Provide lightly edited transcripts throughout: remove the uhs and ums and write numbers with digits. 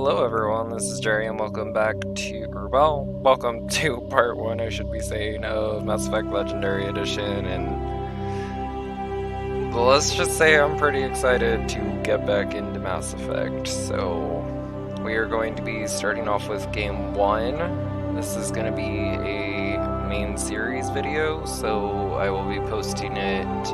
Hello everyone, this is Jerry and welcome back to, welcome to part 1, I should be saying, of Mass Effect Legendary Edition, and let's just say I'm pretty excited to get back into Mass Effect. So, we are going to be starting off with Game 1. This is going to be a main series video, so I will be posting it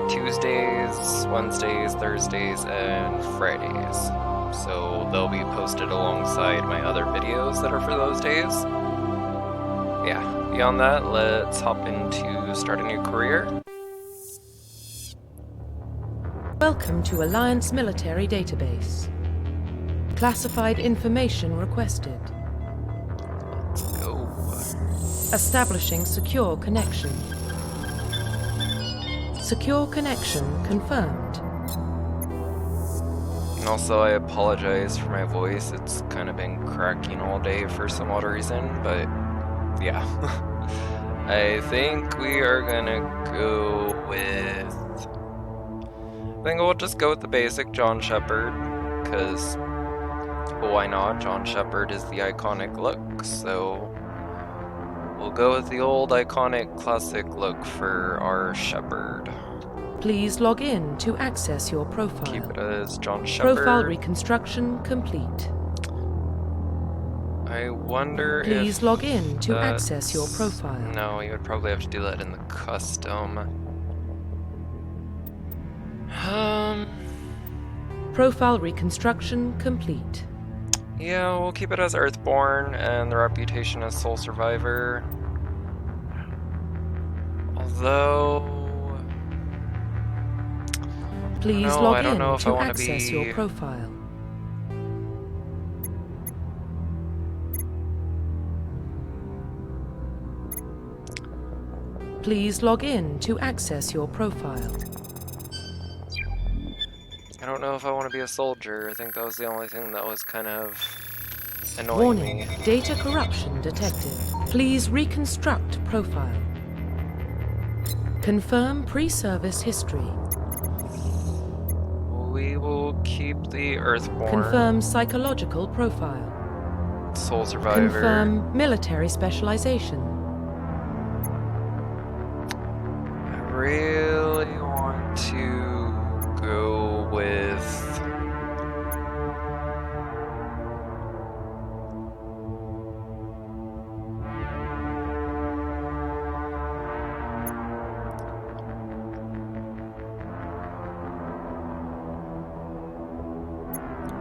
Tuesdays, Wednesdays, Thursdays, and Fridays. So they'll be posted alongside my other videos that are for those days. Yeah, beyond that, let's hop into Start a New Career. Welcome to Alliance Military Database. Classified information requested. Let's go. Establishing secure connection. Secure connection confirmed. And also, I apologize for my voice. It's kind of been cracking all day for some odd reason, but yeah. I think we are gonna go with... I think we'll just go with the basic John Shepard, because why not? John Shepard is the iconic look, so we'll go with the old iconic classic look for our Shepard. Please log in to access your profile. Keep it as John Shepard. Profile reconstruction complete. I wonder Please if log in to access your profile. No, you would probably have to do that in the custom. Profile reconstruction complete. Yeah, we'll keep it as Earthborn and the reputation as Sole Survivor. Although... Please log in to access your profile. Please log in to access your profile. I don't know if I want to be a soldier. I think that was the only thing that was kind of annoying me. Warning, data corruption detected. Please reconstruct profile. Confirm pre-service history. We will keep the Earthborn. Confirm psychological profile. Sole Survivor. Confirm military specialization. I really want to go with...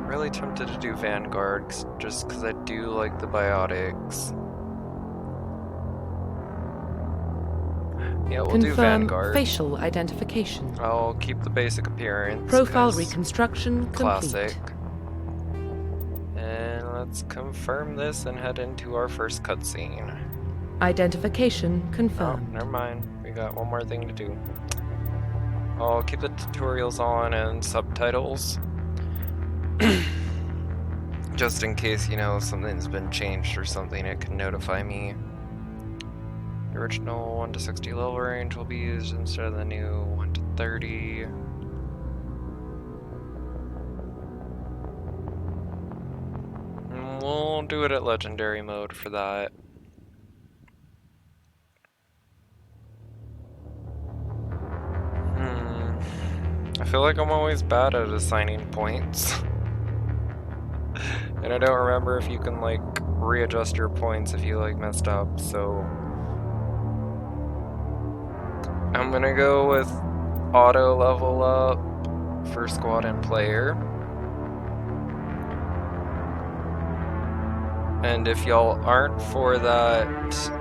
really tempted to do Vanguard just because I do like the biotics. Yeah, we'll do Vanguard. Facial identification. I'll keep the basic appearance. Profile reconstruction classic. complete. And let's confirm this and head into our first cutscene. Identification confirmed. Oh, never mind. We got one more thing to do. I'll keep the tutorials on and subtitles. Just in case, you know, something's been changed or something, it can notify me. The original 1 to 60 level range will be used instead of the new 1 to 30. And we'll do it at legendary mode for that. I feel like I'm always bad at assigning points. And I don't remember if you can, like, readjust your points if you, like, messed up, so... I'm gonna go with auto level up for squad and player. And if y'all aren't for that,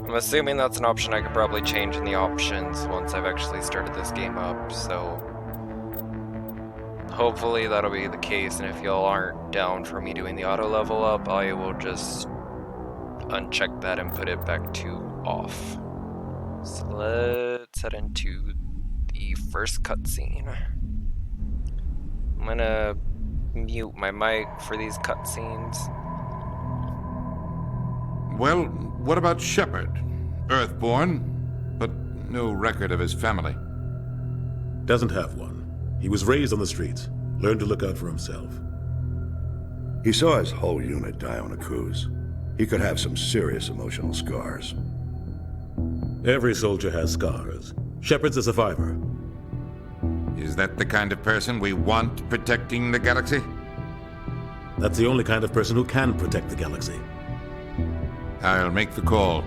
I'm assuming that's an option I could probably change in the options once I've actually started this game up, so... hopefully that'll be the case, and if y'all aren't down for me doing the auto level up, I will just uncheck that and put it back to off. So let's head into the first cutscene. I'm gonna mute my mic for these cutscenes. Well, what about Shepard? Earthborn, but no record of his family. Doesn't have one. He was raised on the streets, learned to look out for himself. He saw his whole unit die on a cruise. He could have some serious emotional scars. Every soldier has scars. Shepard's a survivor. Is that the kind of person we want protecting the galaxy? That's the only kind of person who can protect the galaxy. I'll make the call.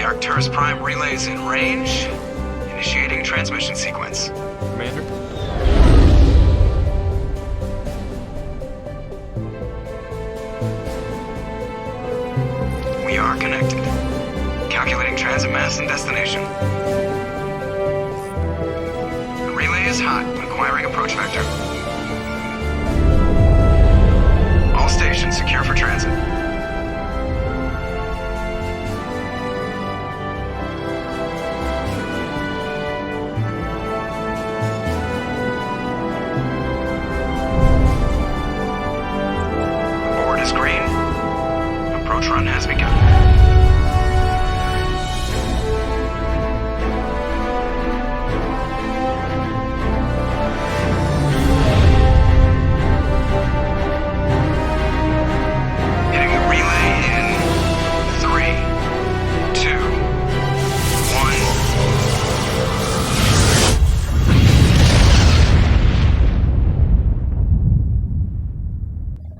Arcturus Prime relays in range. Initiating transmission sequence. Commander? We are connected. Calculating transit mass and destination. The relay is hot. Acquiring approach vector. All stations secure for transit. Run has begun. Hitting the relay in 3, 2,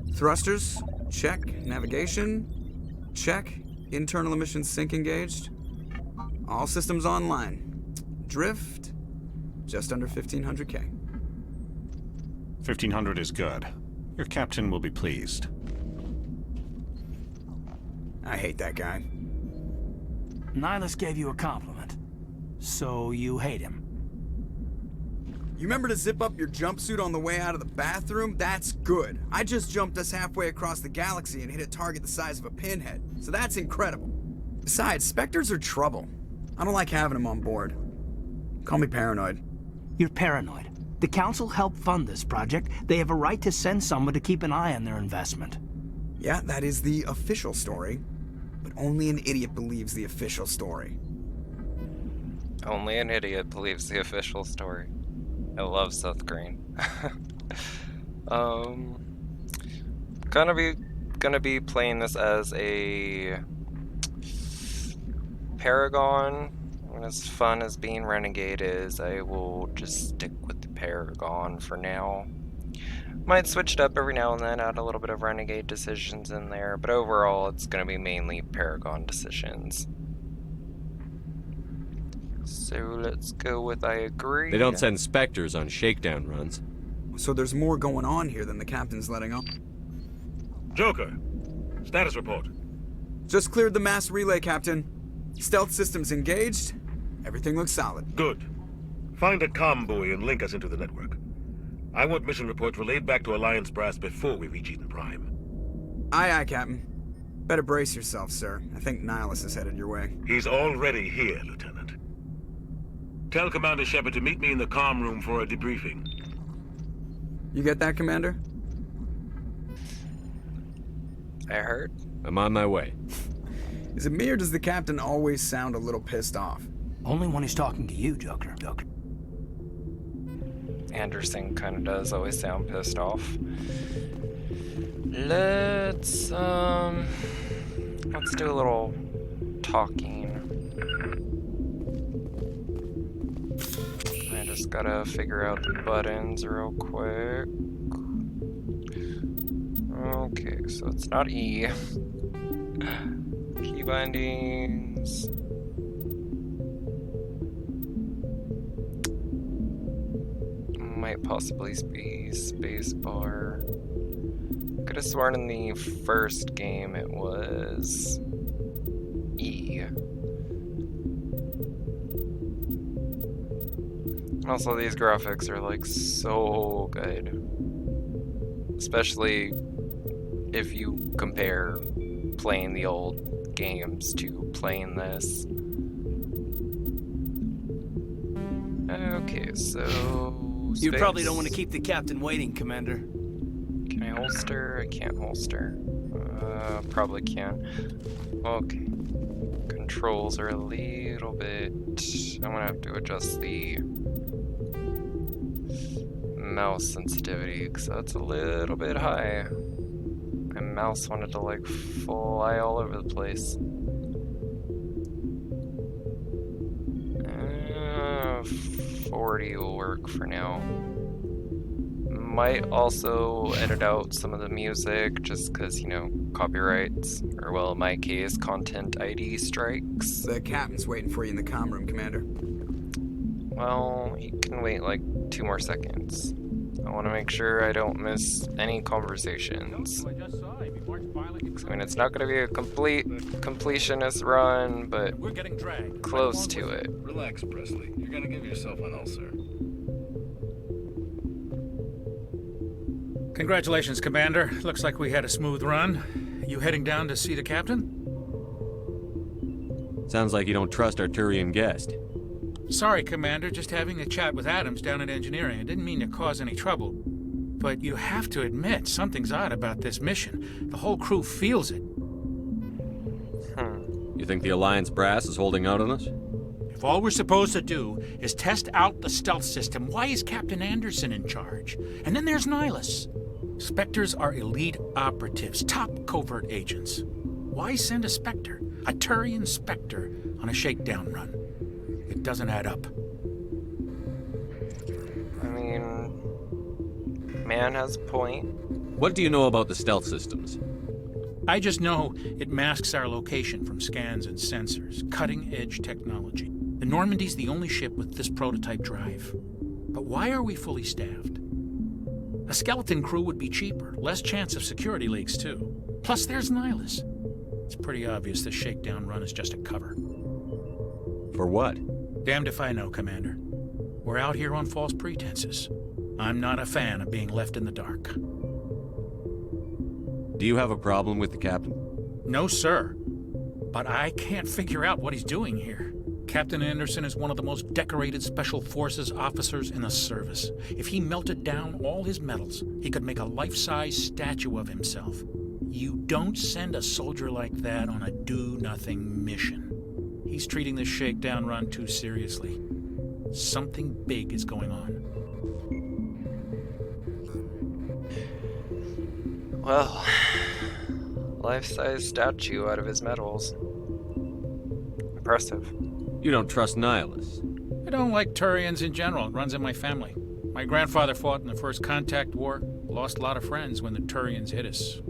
1. Thrusters, check. Navigation, check. Internal emissions sync engaged. All systems online. Drift, just under 1,500K. 1,500 is good. Your captain will be pleased. I hate that guy. Nihilus gave you a compliment. So you hate him. You remember to zip up your jumpsuit on the way out of the bathroom? That's good. I just jumped us halfway across the galaxy and hit a target the size of a pinhead, so that's incredible. Besides, Spectres are trouble. I don't like having them on board. Call me paranoid. You're paranoid. The Council helped fund this project. They have a right to send someone to keep an eye on their investment. Yeah, that is the official story. But only an idiot believes the official story. Only an idiot believes the official story. I love Seth Green. Gonna be playing this as a Paragon. And as fun as being Renegade is, I will just stick with the Paragon for now. Might switch it up every now and then, add a little bit of Renegade decisions in there, but overall it's gonna be mainly Paragon decisions. So let's go with I agree. They don't send Spectres on shakedown runs. So there's more going on here than the captain's letting on. Joker, status report. Just cleared the mass relay, Captain. Stealth systems engaged. Everything looks solid. Good. Find a comm buoy and link us into the network. I want mission reports relayed back to Alliance brass before we reach Eden Prime. Aye, aye, Captain. Better brace yourself, sir. I think Nihilus is headed your way. He's already here, Lieutenant. Tell Commander Shepard to meet me in the comm room for a debriefing. You get that, Commander? I heard. I'm on my way. Is it me or does the Captain always sound a little pissed off? Only when he's talking to you, Joker. Anderson kind of does always sound pissed off. Let's do a little talking. I just gotta figure out the buttons real quick. Okay, so it's not E. Key bindings. Might possibly be spacebar. Could have sworn in the first game it was E. Also, these graphics are like so good. Especially if you compare playing the old games to playing this. Okay, so... You probably don't want to space. keep the captain waiting, Commander. Can I holster? I can't holster. Probably can. Okay. Controls are a little bit... I'm gonna have to adjust the mouse sensitivity because that's a little bit high. My mouse wanted to like fly all over the place. 40 will work for now. Might also edit out some of the music just because, you know, copyrights, or well, in my case, content ID strikes. The captain's waiting for you in the comm room, Commander. Well, you can wait like 2 more seconds. I want to make sure I don't miss any conversations. I mean, it's not going to be a complete completionist run, but We're getting dragged. close to it. Relax, Presley. You're gonna give yourself an ulcer. Congratulations, Commander. Looks like we had a smooth run. You heading down to see the captain? Sounds like you don't trust our Turian guest. Sorry, Commander. Just having a chat with Adams down at engineering. I didn't mean to cause any trouble. But you have to admit, something's odd about this mission. The whole crew feels it. You think the Alliance brass is holding out on us? If all we're supposed to do is test out the stealth system, why is Captain Anderson in charge? And then there's Nihilus. Spectres are elite operatives, top covert agents. Why send a Spectre, a Turian Spectre, on a shakedown run? It doesn't add up. I mean, man has a point. What do you know about the stealth systems? I just know it masks our location from scans and sensors. Cutting-edge technology. The Normandy's the only ship with this prototype drive. But why are we fully staffed? A skeleton crew would be cheaper, less chance of security leaks too. Plus there's Nihilus. It's pretty obvious this shakedown run is just a cover. For what? Damned if I know, Commander. We're out here on false pretenses. I'm not a fan of being left in the dark. Do you have a problem with the captain? No, sir. But I can't figure out what he's doing here. Captain Anderson is one of the most decorated Special Forces officers in the service. If he melted down all his medals, he could make a life-size statue of himself. You don't send a soldier like that on a do-nothing mission. He's treating this shakedown run too seriously. Something big is going on. Well, life-size statue out of his medals. Impressive. You don't trust Nihilus. I don't like Turians in general. It runs in my family. My grandfather fought in the First Contact War. Lost a lot of friends when the Turians hit us.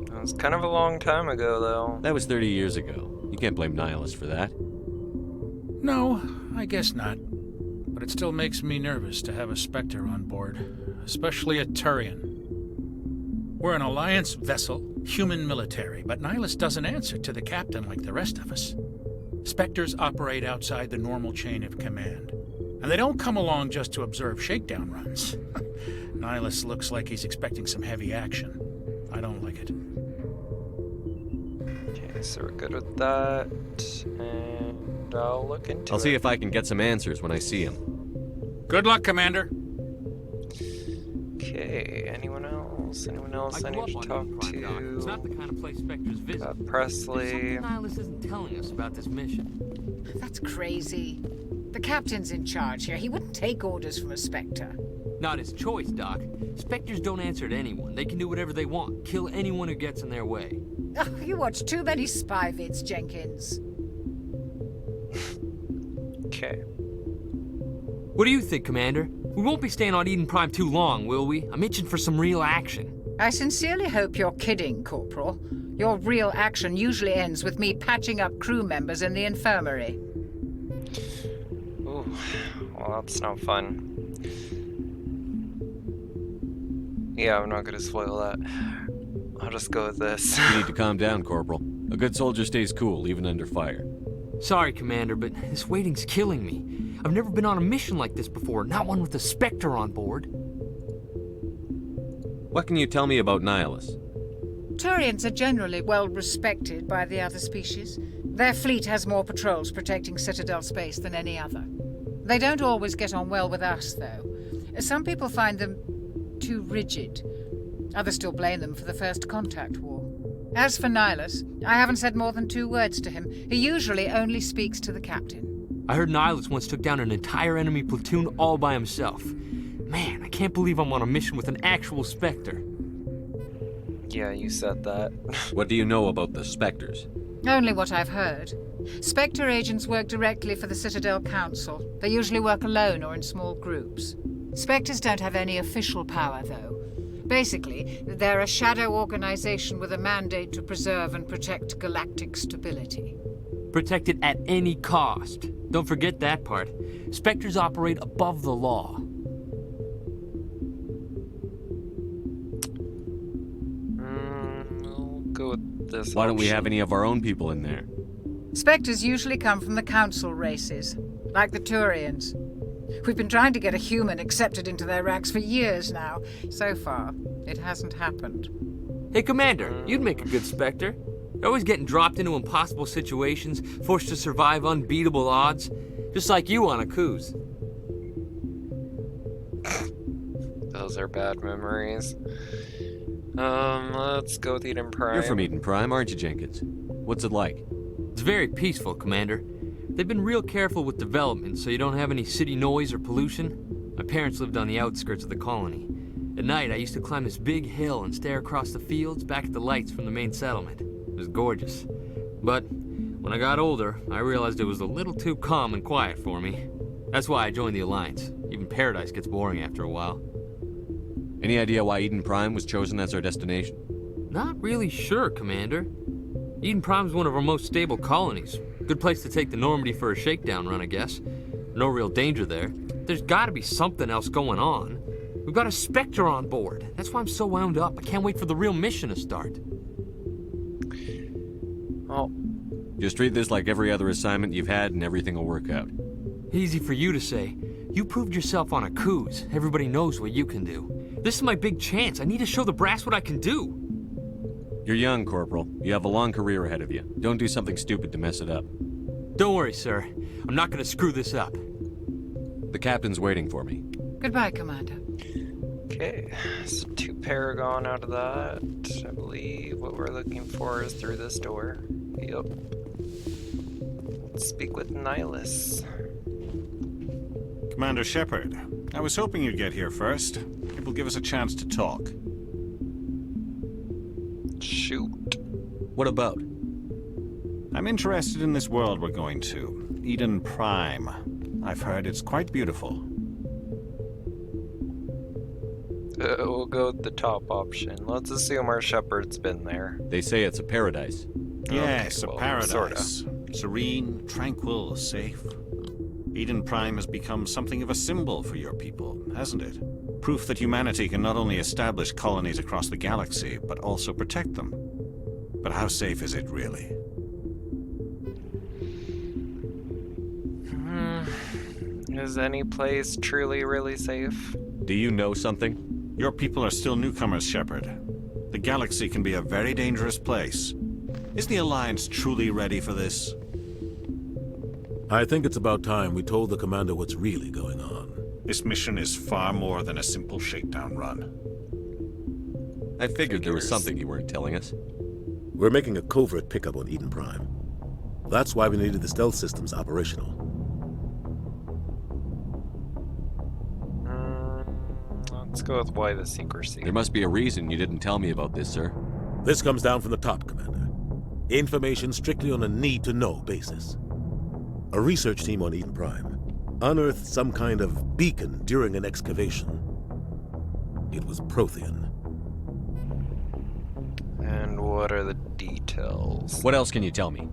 It was kind of a long time ago, though. That was 30 years ago. You can't blame Nihilus for that. No, I guess not. But it still makes me nervous to have a Spectre on board, especially a Turian. We're an Alliance vessel, human military, but Nihilus doesn't answer to the captain like the rest of us. Spectres operate outside the normal chain of command. And they don't come along just to observe shakedown runs. Nihilus looks like he's expecting some heavy action. I don't like it. Okay, so we're good with that. And I'll look into I'll see it. if I can get some answers when I see him. Good luck, Commander. Okay, anyone else? Anyone else I need to talk to? It's not the kind of place Spectres visit. Presley. There's something Nihilus isn't telling us about this mission. That's crazy. The captain's in charge here. He wouldn't take orders from a Spectre. Not his choice, Doc. Spectres don't answer to anyone. They can do whatever they want. Kill anyone who gets in their way. Oh, you watch too many spy vids, Jenkins. Okay. What do you think, Commander? We won't be staying on Eden Prime too long, will we? I'm itching for some real action. I sincerely hope you're kidding, Corporal. Your real action usually ends with me patching up crew members in the infirmary. Ooh, well, that's not fun. Yeah, I'm not gonna spoil that. I'll just go with this. You need to calm down, Corporal. A good soldier stays cool, even under fire. Sorry, Commander, but this waiting's killing me. I've never been on a mission like this before, not one with a Spectre on board. What can you tell me about Nihilus? Turians are generally well respected by the other species. Their fleet has more patrols protecting Citadel space than any other. They don't always get on well with us, though. Some people find them too rigid. Others still blame them for the First Contact War. As for Nihilus, I haven't said more than 2 words to him. He usually only speaks to the captain. I heard Nihilus once took down an entire enemy platoon all by himself. Man, I can't believe I'm on a mission with an actual Spectre. Yeah, you said that. What do you know about the Spectres? Only what I've heard. Spectre agents work directly for the Citadel Council. They usually work alone or in small groups. Spectres don't have any official power, though. Basically, they're a shadow organization with a mandate to preserve and protect galactic stability. Protect it at any cost. Don't forget that part. Spectres operate above the law. I'll go with this. Why don't we option. have any of our own people in there? Spectres usually come from the Council races, like the Turians. We've been trying to get a human accepted into their ranks for years now. So far, it hasn't happened. Hey, Commander, you'd make a good Spectre. You're always getting dropped into impossible situations, forced to survive unbeatable odds. Just like you on a cruise. Those are bad memories. Let's go with Eden Prime. You're from Eden Prime, aren't you, Jenkins? What's it like? It's very peaceful, Commander. They've been real careful with development, so you don't have any city noise or pollution. My parents lived on the outskirts of the colony. At night, I used to climb this big hill and stare across the fields back at the lights from the main settlement. It was gorgeous. But when I got older, I realized it was a little too calm and quiet for me. That's why I joined the Alliance. Even Paradise gets boring after a while. Any idea why Eden Prime was chosen as our destination? Not really sure, Commander. Eden Prime's one of our most stable colonies. Good place to take the Normandy for a shakedown run, I guess. No real danger there. There's gotta be something else going on. We've got a Spectre on board. That's why I'm so wound up. I can't wait for the real mission to start. Oh. Just treat this like every other assignment you've had and everything will work out. Easy for you to say. You proved yourself on a cruise. Everybody knows what you can do. This is my big chance. I need to show the brass what I can do. You're young, Corporal. You have a long career ahead of you. Don't do something stupid to mess it up. Don't worry, sir. I'm not gonna screw this up. The captain's waiting for me. Goodbye, Commander. Okay, so 2 Paragon out of that. I believe what we're looking for is through this door. Yep. Let's speak with Nihilus. Commander Shepard, I was hoping you'd get here first. It will give us a chance to talk. Shoot. What about? I'm interested in this world we're going to, Eden Prime. I've heard it's quite beautiful. We'll go with the top option. Let's assume our Shepard's been there. They say it's a paradise. Yes, Okay, a well, paradise. sorta. Serene, tranquil, safe. Eden Prime has become something of a symbol for your people, hasn't it? Proof that humanity can not only establish colonies across the galaxy, but also protect them. But how safe is it, really? Is any place truly really safe? Do you know something? Your people are still newcomers, Shepard. The galaxy can be a very dangerous place. Is the Alliance truly ready for this? I think it's about time we told the Commander what's really going on. This mission is far more than a simple shakedown run. I figured there was something you weren't telling us. We're making a covert pickup on Eden Prime. That's why we needed the stealth systems operational. Let's go with why the secrecy. There must be a reason you didn't tell me about this, sir. This comes down from the top, Commander. Information strictly on a need-to-know basis. A research team on Eden Prime unearthed some kind of beacon during an excavation. It was Prothean. And what are the details? What else can you tell me?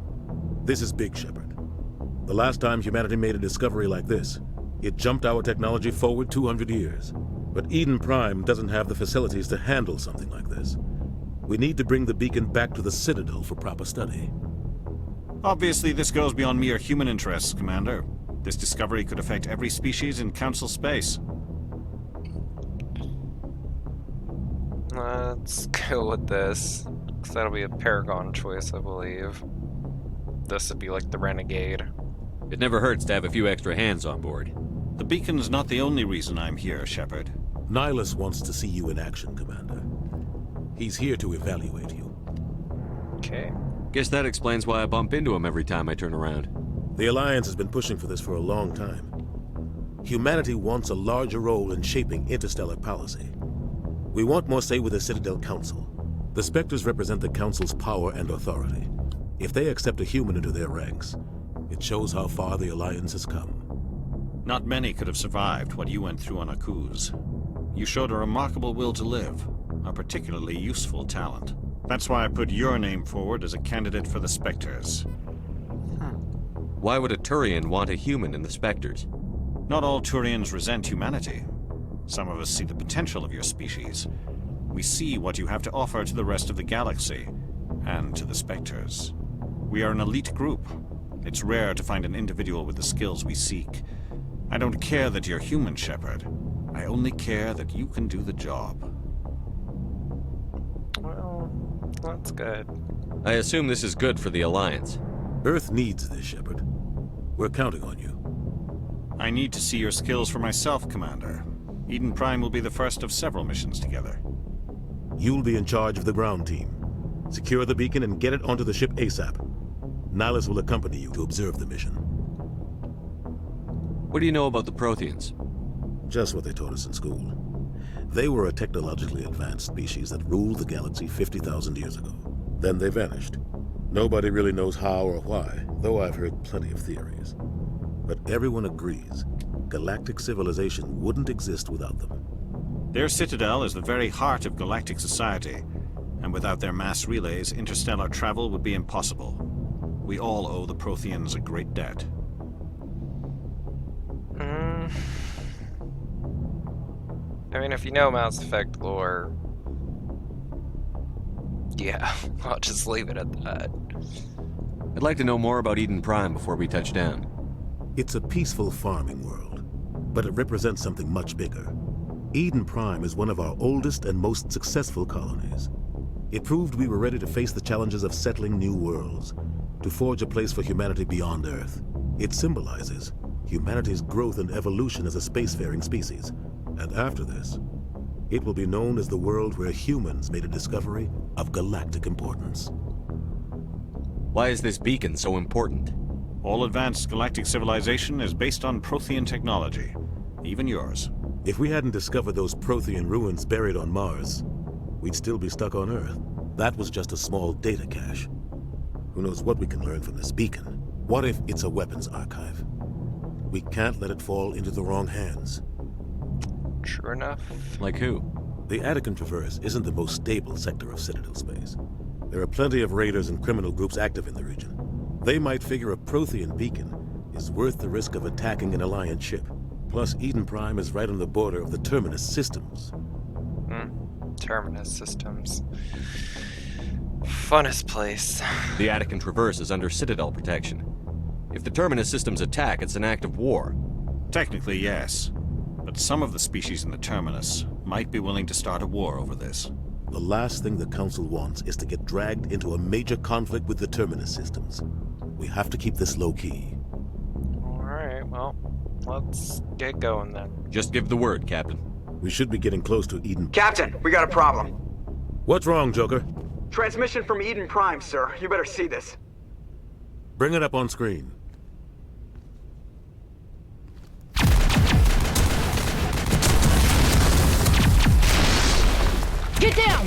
This is big, Shepard. The last time humanity made a discovery like this, it jumped our technology forward 200 years. But Eden Prime doesn't have the facilities to handle something like this. We need to bring the beacon back to the Citadel for proper study. Obviously, this goes beyond mere human interests, Commander. This discovery could affect every species in Council space. Let's go with this, because that'll be a Paragon choice, I believe. This would be like the Renegade. It never hurts to have a few extra hands on board. The beacon's not the only reason I'm here, Shepard. Nihilus wants to see you in action, Commander. He's here to evaluate you. Okay. Guess that explains why I bump into him every time I turn around. The Alliance has been pushing for this for a long time. Humanity wants a larger role in shaping interstellar policy. We want more say with the Citadel Council. The Spectres represent the Council's power and authority. If they accept a human into their ranks, it shows how far the Alliance has come. Not many could have survived what you went through on Akuz. You showed a remarkable will to live, a particularly useful talent. That's why I put your name forward as a candidate for the Spectres. Why would a Turian want a human in the Spectres? Not all Turians resent humanity. Some of us see the potential of your species. We see what you have to offer to the rest of the galaxy, and to the Spectres. We are an elite group. It's rare to find an individual with the skills we seek. I don't care that you're human, Shepard. I only care that you can do the job. Well, that's good. I assume this is good for the Alliance. Earth needs this, Shepard. We're counting on you. I need to see your skills for myself, Commander. Eden Prime will be the first of several missions together. You'll be in charge of the ground team. Secure the beacon and get it onto the ship ASAP. Nihilus will accompany you to observe the mission. What do you know about the Protheans? Just what they taught us in school. They were a technologically advanced species that ruled the galaxy 50,000 years ago. Then they vanished. Nobody really knows how or why, though I've heard plenty of theories. But everyone agrees galactic civilization wouldn't exist without them. Their citadel is the very heart of galactic society, and without their mass relays, interstellar travel would be impossible. We all owe the Protheans a great debt. I mean, if you know Mass Effect lore, yeah, I'll just leave it at that. I'd like to know more about Eden Prime before we touch down. It's a peaceful farming world, but it represents something much bigger. Eden Prime is one of our oldest and most successful colonies. It proved we were ready to face the challenges of settling new worlds, to forge a place for humanity beyond Earth. It symbolizes humanity's growth and evolution as a spacefaring species. And after this, it will be known as the world where humans made a discovery of galactic importance. Why is this beacon so important? All advanced galactic civilization is based on Prothean technology, even yours. If we hadn't discovered those Prothean ruins buried on Mars, we'd still be stuck on Earth. That was just a small data cache. Who knows what we can learn from this beacon? What if it's a weapons archive? We can't let it fall into the wrong hands. True enough. Like who? The Attican Traverse isn't the most stable sector of Citadel space. There are plenty of raiders and criminal groups active in the region. They might figure a Prothean beacon is worth the risk of attacking an Alliance ship. Plus, Eden Prime is right on the border of the Terminus systems. Terminus systems. Funnest place. The Attican Traverse is under Citadel protection. If the Terminus systems attack, it's an act of war. Technically, yes. But some of the species in the Terminus might be willing to start a war over this. The last thing the Council wants is to get dragged into a major conflict with the Terminus systems. We have to keep this low-key. Alright, well, let's get going then. Just give the word, Captain. We should be getting close to Eden. Captain, we got a problem. What's wrong, Joker? Transmission from Eden Prime, sir. You better see this. Bring it up on screen. Get down!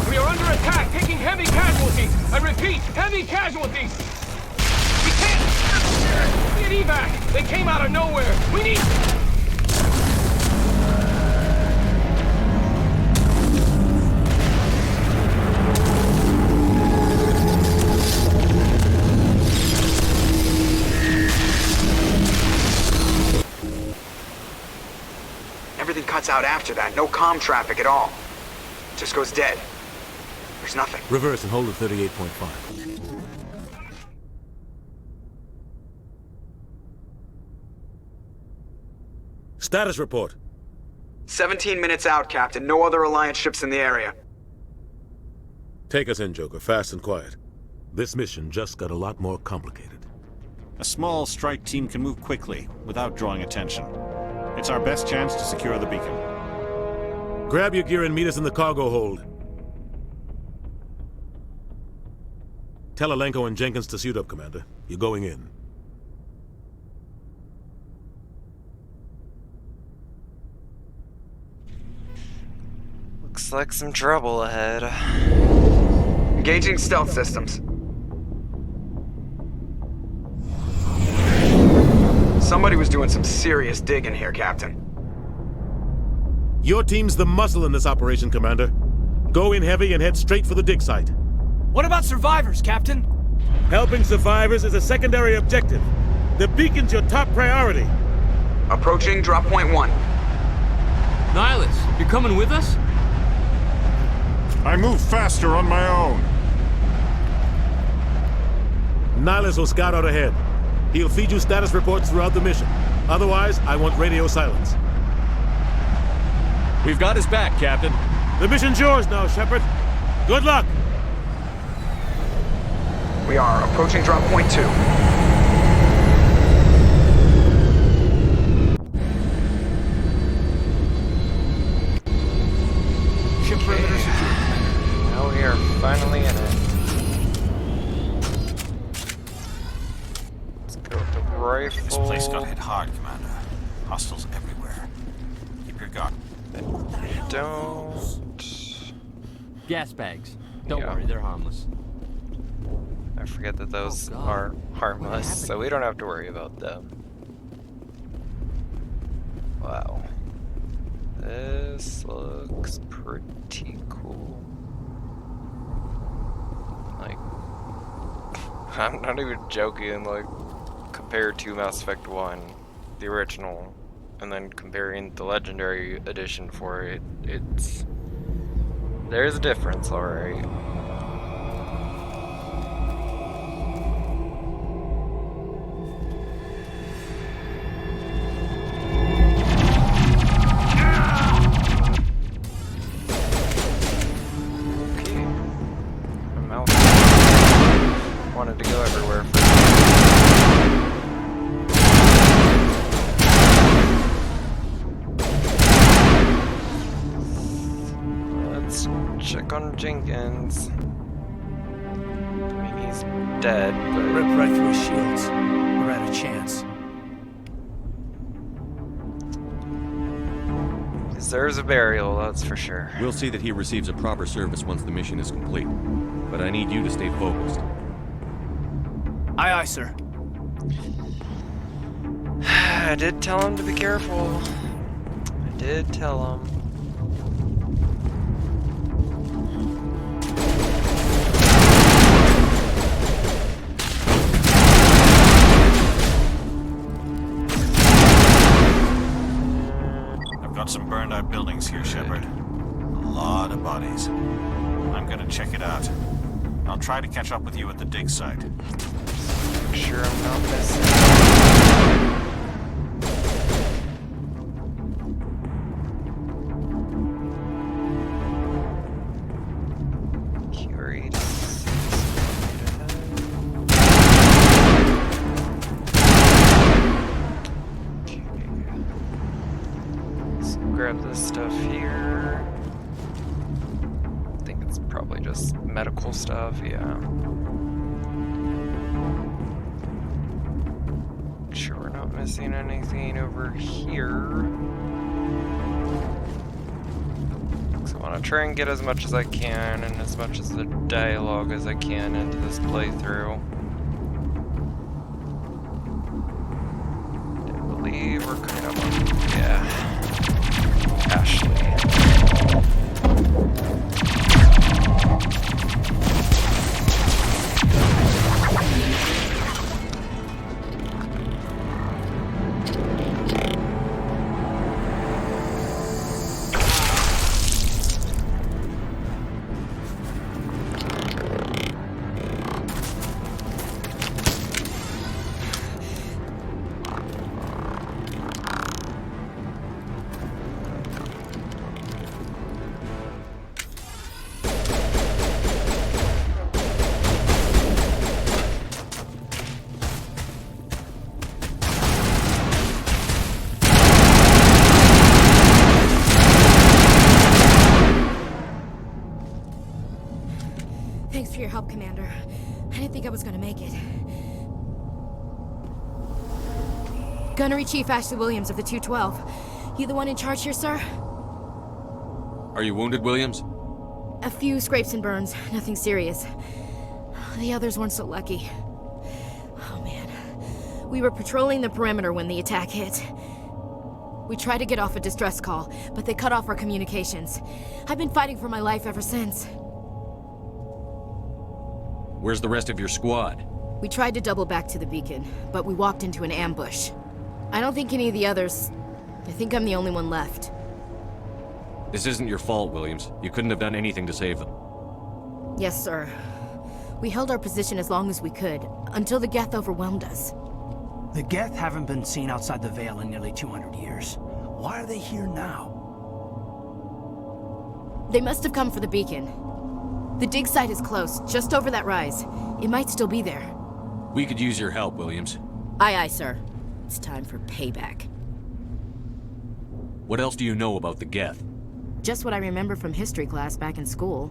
We are under attack, taking heavy casualties. I repeat, heavy casualties. We can't get evac. They came out of nowhere. We need... cuts out after that. No comm traffic at all. Just goes dead. There's nothing. Reverse and hold at 38.5. Status report. 17 minutes out, Captain. No other Alliance ships in the area. Take us in, Joker, fast and quiet. This mission just got a lot more complicated. A small strike team can move quickly, without drawing attention. It's our best chance to secure the beacon. Grab your gear and meet us in the cargo hold. Tell Alenko and Jenkins to suit up, Commander. You're going in. Looks like some trouble ahead. Engaging stealth systems. Somebody was doing some serious digging here, Captain. Your team's the muscle in this operation, Commander. Go in heavy and head straight for the dig site. What about survivors, Captain? Helping survivors is a secondary objective. The beacon's your top priority. Approaching drop point 1. Nihilus, you're coming with us? I move faster on my own. Nihilus will scout out ahead. He'll feed you status reports throughout the mission. Otherwise, I want radio silence. We've got his back, Captain. The mission's yours now, Shepard. Good luck! We are approaching drop point 2. Ship perimeter secure. Now we are finally in it. Let's go with the rifle. This place got hit hard, Commander. Hostiles everywhere. Keep your guard. Don't. Gas bags. Don't worry, they're harmless. I forget that those are harmless, so we don't have to worry about them. Wow. This looks pretty cool. Like, I'm not even joking, like, compared to Mass Effect 1, the original, and then comparing the Legendary Edition for it, there's a difference, alright. Wanted to go everywhere first. Let's check on Jenkins. I mean, he's dead, but... Rip right through his shields. We're out of chance. Deserves a burial, that's for sure. We'll see that he receives a proper service once the mission is complete. But I need you to stay focused. Aye, aye, sir. I did tell him to be careful. I did tell him. I've got some burned out buildings here, Shepard. A lot of bodies. I'm gonna check it out. I'll try to catch up with you at the dig site. Make sure I'm not missing. Curious. Okay. Let's grab this stuff here. I think it's probably just medical stuff, yeah. Make sure we're not missing anything over here. So I want to try and get as much as I can and as much as the dialogue as I can into this playthrough. I believe we're kind of on, yeah, Ashley. your help, Commander. I didn't think I was gonna make it. Gunnery Chief Ashley Williams of the 212. You the one in charge here, sir? Are you wounded, Williams? A few scrapes and burns, nothing serious. The others weren't so lucky. Oh man. We were patrolling the perimeter when the attack hit. We tried to get off a distress call, but they cut off our communications. I've been fighting for my life ever since. Where's the rest of your squad? We tried to double back to the beacon, but we walked into an ambush. I don't think any of the others... I think I'm the only one left. This isn't your fault, Williams. You couldn't have done anything to save them. Yes, sir. We held our position as long as we could, until the Geth overwhelmed us. The Geth haven't been seen outside the Veil in nearly 200 years. Why are they here now? They must have come for the beacon. The dig site is close, just over that rise. It might still be there. We could use your help, Williams. Aye, aye, sir. It's time for payback. What else do you know about the Geth? Just what I remember from history class back in school.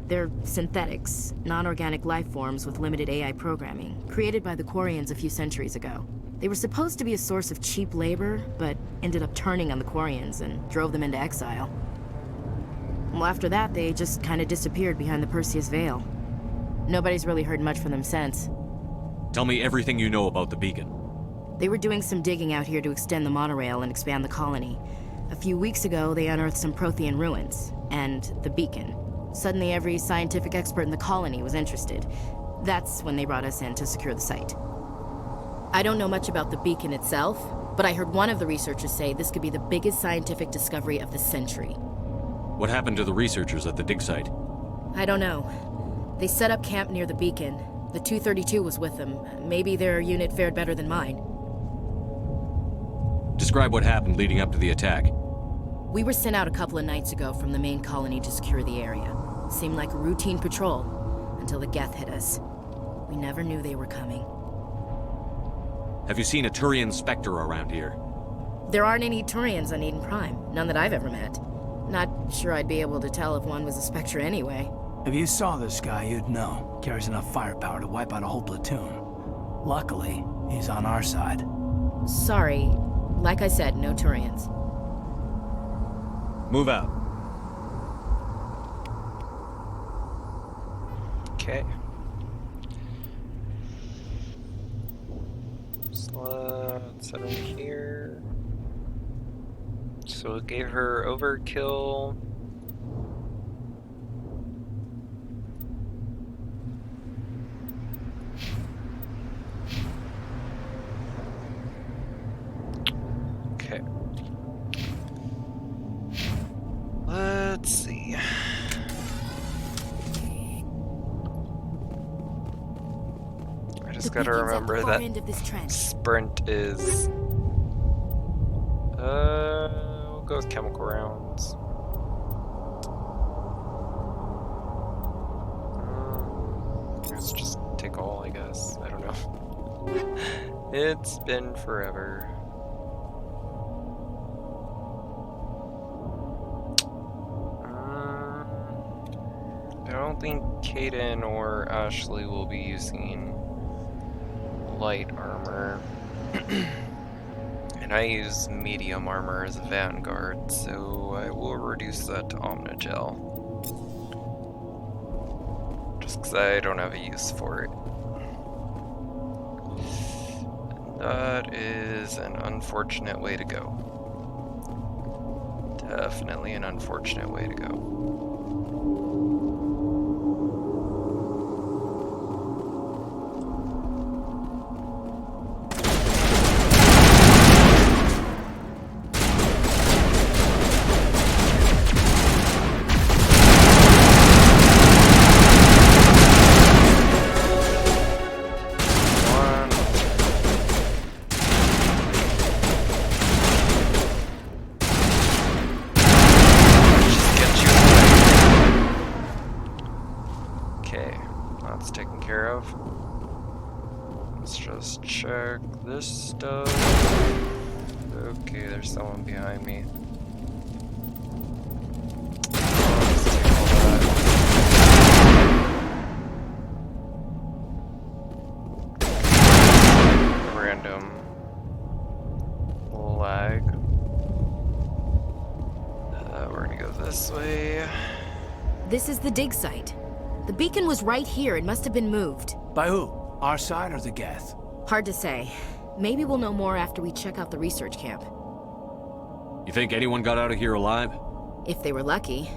They're synthetics, non-organic life forms with limited AI programming, created by the Quarians a few centuries ago. They were supposed to be a source of cheap labor, but ended up turning on the Quarians and drove them into exile. Well, after that, they just kind of disappeared behind the Perseus Veil. Nobody's really heard much from them since. Tell me everything you know about the beacon. They were doing some digging out here to extend the monorail and expand the colony. A few weeks ago, they unearthed some Prothean ruins, and the beacon. Suddenly, every scientific expert in the colony was interested. That's when they brought us in to secure the site. I don't know much about the beacon itself, but I heard one of the researchers say this could be the biggest scientific discovery of the century. What happened to the researchers at the dig site? I don't know. They set up camp near the beacon. The 232 was with them. Maybe their unit fared better than mine. Describe what happened leading up to the attack. We were sent out a couple of nights ago from the main colony to secure the area. Seemed like a routine patrol, until the Geth hit us. We never knew they were coming. Have you seen a Turian Spectre around here? There aren't any Turians on Eden Prime. None that I've ever met. Not sure I'd be able to tell if one was a Spectre anyway. If you saw this guy, you'd know. Carries enough firepower to wipe out a whole platoon. Luckily, he's on our side. Sorry. Like I said, no Turians. Move out. Okay. So let's head in here. So it gave her overkill. Okay. Let's see. I just gotta remember that sprint is we'll go with chemical rounds. Let's just take all, I guess. I don't know. It's been forever. I don't think Kaden or Ashley will be using light armor. And I use medium armor as a vanguard, so I will reduce that to Omnigel. Just because I don't have a use for it. And that is an unfortunate way to go. Definitely an unfortunate way to go. This stuff. Okay, there's someone behind me. Let's take all that. this way. This is the dig site. The beacon was right here. It must have been moved. By who? Our side or the Geth? Hard to say. Maybe we'll know more after we check out the research camp. You think anyone got out of here alive? If they were lucky.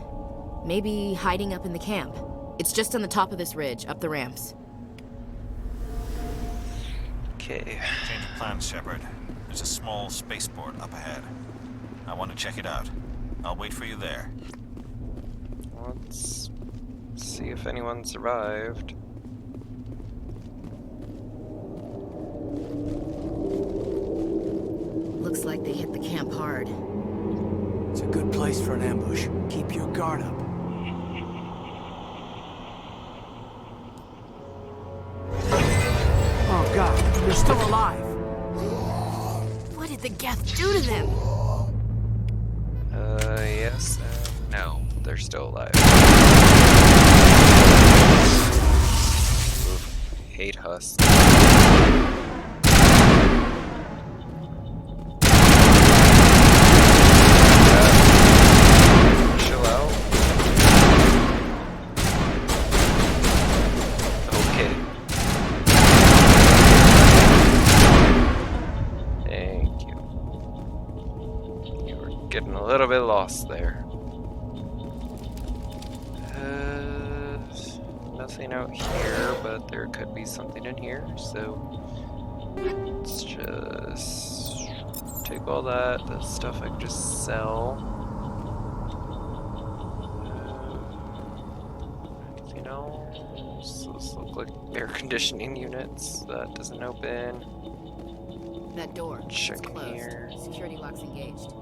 Maybe hiding up in the camp. It's just on the top of this ridge, up the ramps. Okay. Change of plans, Shepard. There's a small spaceport up ahead. I want to check it out. I'll wait for you there. Let's see if anyone survived. Looks like they hit the camp hard. It's a good place for an ambush. Keep your guard up. Oh god, they're still alive. What did the Geth do to them? Yes and no. They're still alive. Oof, hate husks. Chill out. Okay. Thank you. You were getting a little bit lost there. Nothing out here, but there could be something in here, so let's just take all that. The stuff I can just sell. Anything else? Those look like air conditioning units. That doesn't open. That door. Check It's in closed. here. Security lock's engaged.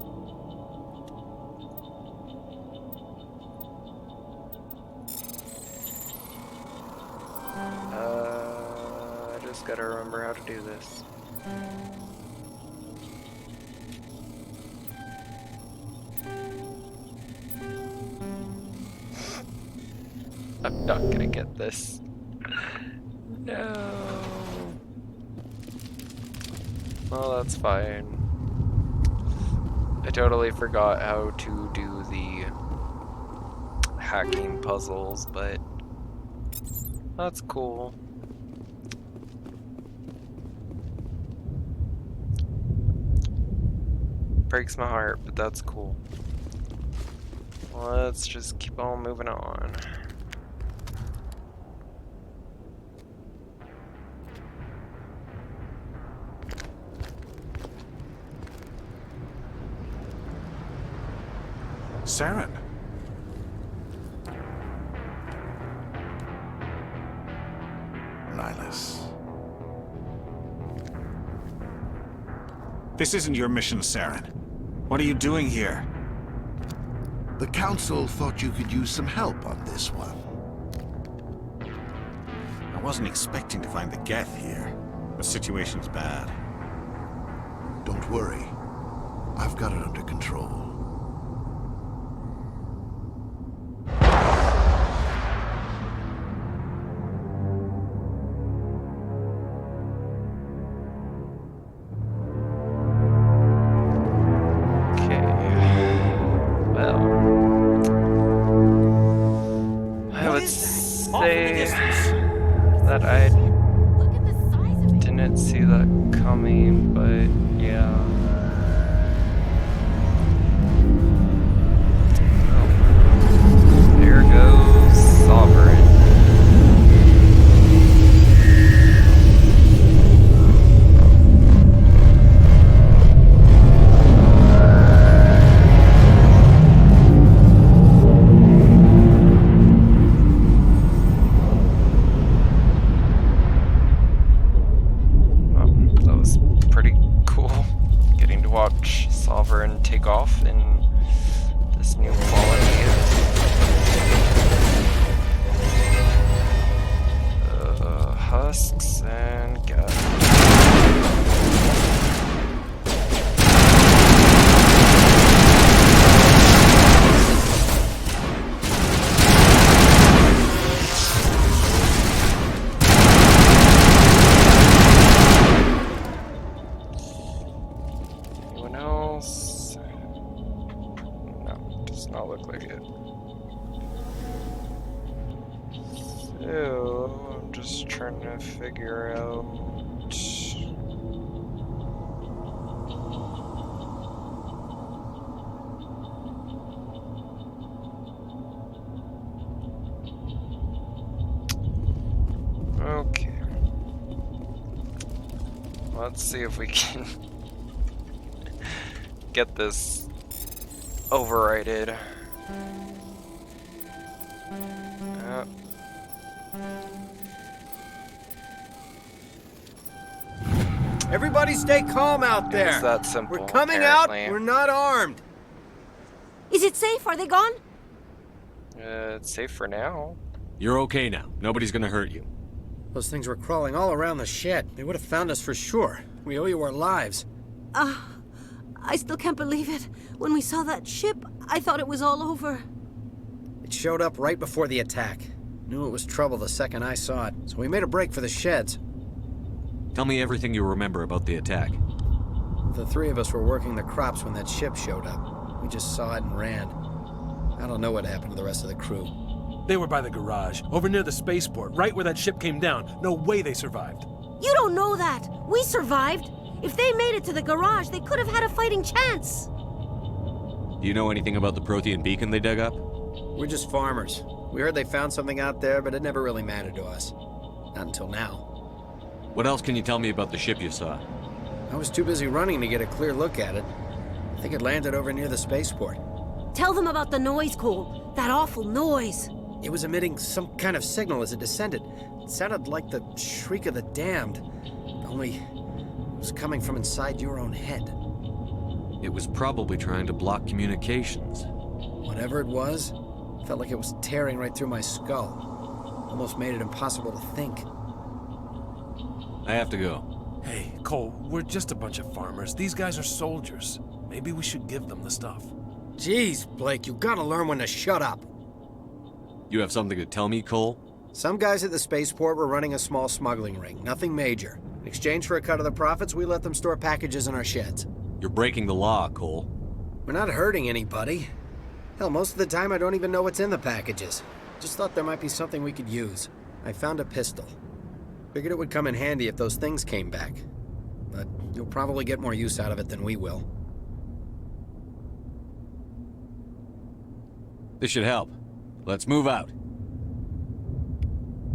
I just gotta remember how to do this. I'm not gonna get this. No. Well, that's fine. I totally forgot how to do the hacking puzzles, but that's cool. Breaks my heart, but that's cool. Let's just keep on moving on. Saren. Nihilus. This isn't your mission, Saren. What are you doing here? The Council thought you could use some help on this one. I wasn't expecting to find the Geth here. The situation's bad. Don't worry. I've got it under control. That I didn't see that coming, but yeah. Oh. There goes Sovereign. Sovereign take off in this new quality of husks and gas. not look like it. So, I'm just trying to figure out... Okay. Let's see if we can get this overrided. Everybody stay calm out there. It's that simple. We're coming apparently. out. We're not armed. Is it safe? Are they gone? It's safe for now. You're okay now. Nobody's gonna hurt you. Those things were crawling all around the shed. They would have found us for sure. We owe you our lives. I still can't believe it. When we saw that ship, I thought it was all over. It showed up right before the attack. Knew it was trouble the second I saw it, so we made a break for the sheds. Tell me everything you remember about the attack. The three of us were working the crops when that ship showed up. We just saw it and ran. I don't know what happened to the rest of the crew. They were by the garage, over near the spaceport, right where that ship came down. No way they survived. You don't know that. We survived. If they made it to the garage, they could have had a fighting chance. Do you know anything about the Prothean beacon they dug up? We're just farmers. We heard they found something out there, but it never really mattered to us. Not until now. What else can you tell me about the ship you saw? I was too busy running to get a clear look at it. I think it landed over near the spaceport. Tell them about the noise, Cole. That awful noise. It was emitting some kind of signal as it descended. It sounded like the shriek of the damned. Only it was coming from inside your own head. It was probably trying to block communications. Whatever it was, felt like it was tearing right through my skull. Almost made it impossible to think. I have to go. Hey, Cole, we're just a bunch of farmers. These guys are soldiers. Maybe we should give them the stuff. Jeez, Blake, you gotta learn when to shut up. You have something to tell me, Cole? Some guys at the spaceport were running a small smuggling ring, nothing major. In exchange for a cut of the profits, we let them store packages in our sheds. You're breaking the law, Cole. We're not hurting anybody. Hell, most of the time I don't even know what's in the packages. Just thought there might be something we could use. I found a pistol. Figured it would come in handy if those things came back. But you'll probably get more use out of it than we will. This should help. Let's move out.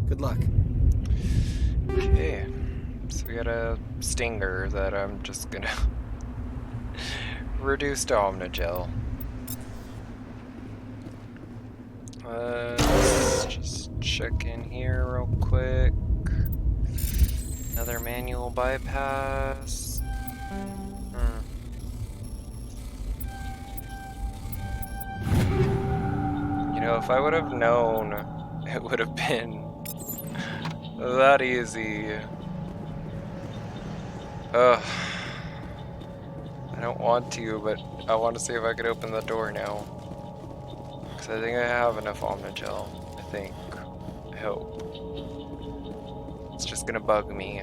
Good luck. Okay. So we got a stinger that I'm just gonna reduce to Omnigel. Let's just check in here real quick. Another manual bypass. You know, if I would have known, it would have been that easy. Ugh. I don't want to, but I want to see if I could open the door now. Because I think I have enough Omnigel. I think. I hope. It's just gonna bug me.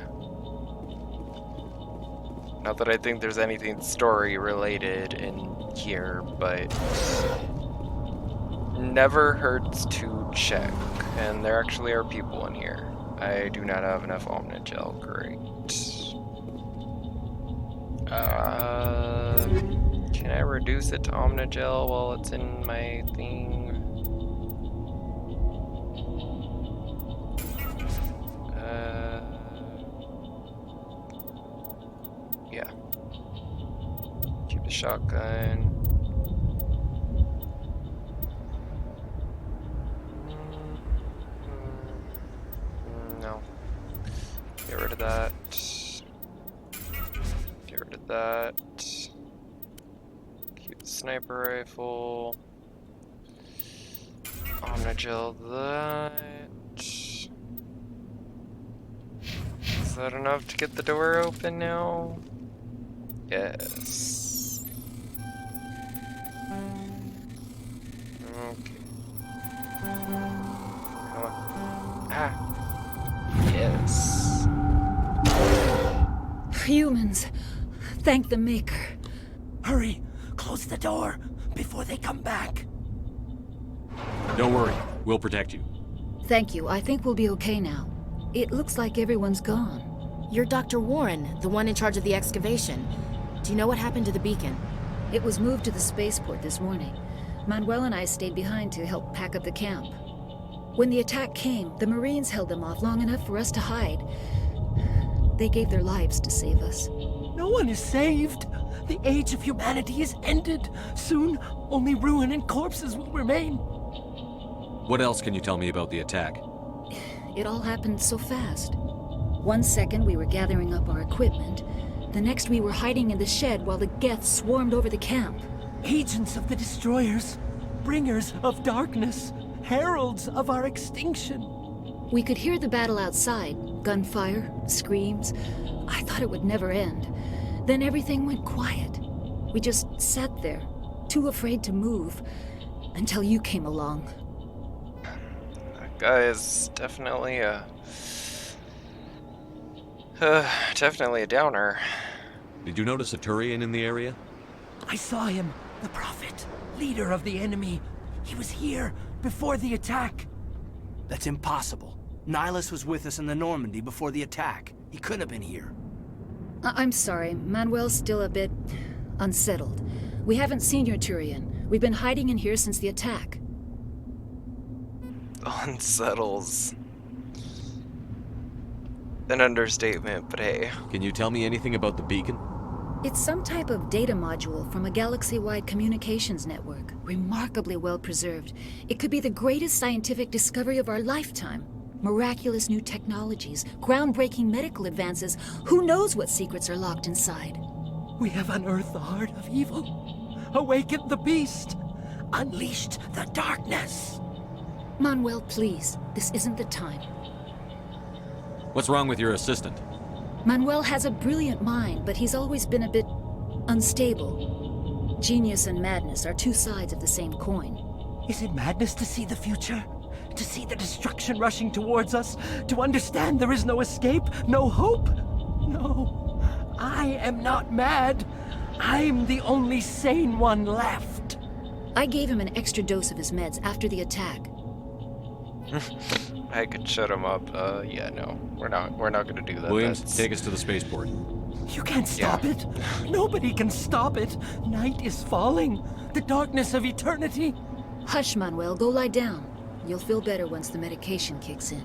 Not that I think there's anything story related in here, but never hurts to check. And there actually are people in here. I do not have enough Omnigel. Great. Can I reduce it to Omnigel while it's in my thing? Yeah. Keep the shotgun. No. Get rid of that. Get rid of that. Keep the sniper rifle. Omnigel that. Is that enough to get the door open now? Yes. Okay. Come on. Ah. Yes. Humans. Thank the Maker. Hurry! Close the door before they come back. Don't worry, we'll protect you. Thank you. I think we'll be okay now. It looks like everyone's gone. You're Dr. Warren, the one in charge of the excavation. Do you know what happened to the beacon? It was moved to the spaceport this morning. Manuel and I stayed behind to help pack up the camp. When the attack came, the Marines held them off long enough for us to hide. They gave their lives to save us. No one is saved. The age of humanity is ended. Soon, only ruin and corpses will remain. What else can you tell me about the attack? It all happened so fast. 1 second we were gathering up our equipment. The next we were hiding in the shed while the Geth swarmed over the camp. Agents of the destroyers, bringers of darkness, heralds of our extinction. We could hear the battle outside. Gunfire, screams. I thought it would never end. Then everything went quiet. We just sat there, too afraid to move, until you came along. That guy is definitely definitely a downer. Did you notice a Turian in the area? I saw him, the Prophet, leader of the enemy. He was here before the attack. That's impossible. Nihilus was with us in the Normandy before the attack. He couldn't have been here. I'm sorry. Manuel's still a bit unsettled. We haven't seen your Turian. We've been hiding in here since the attack. Unsettles. An understatement, but hey. Can you tell me anything about the beacon? It's some type of data module from a galaxy-wide communications network. Remarkably well preserved. It could be the greatest scientific discovery of our lifetime. Miraculous new technologies, groundbreaking medical advances. Who knows what secrets are locked inside? We have unearthed the heart of evil, awakened the beast, unleashed the darkness. Manuel, please. This isn't the time. What's wrong with your assistant? Manuel has a brilliant mind, but he's always been a bit unstable. Genius and madness are two sides of the same coin. Is it madness to see the future? To see the destruction rushing towards us? To understand there is no escape? No hope? No. I am not mad. I'm the only sane one left. I gave him an extra dose of his meds after the attack. I could shut him up. Yeah, no. We're not gonna do that. Williams, take us to the spaceport. You can't stop it. Nobody can stop it. Night is falling. The darkness of eternity. Hush, Manuel. Go lie down. You'll feel better once the medication kicks in.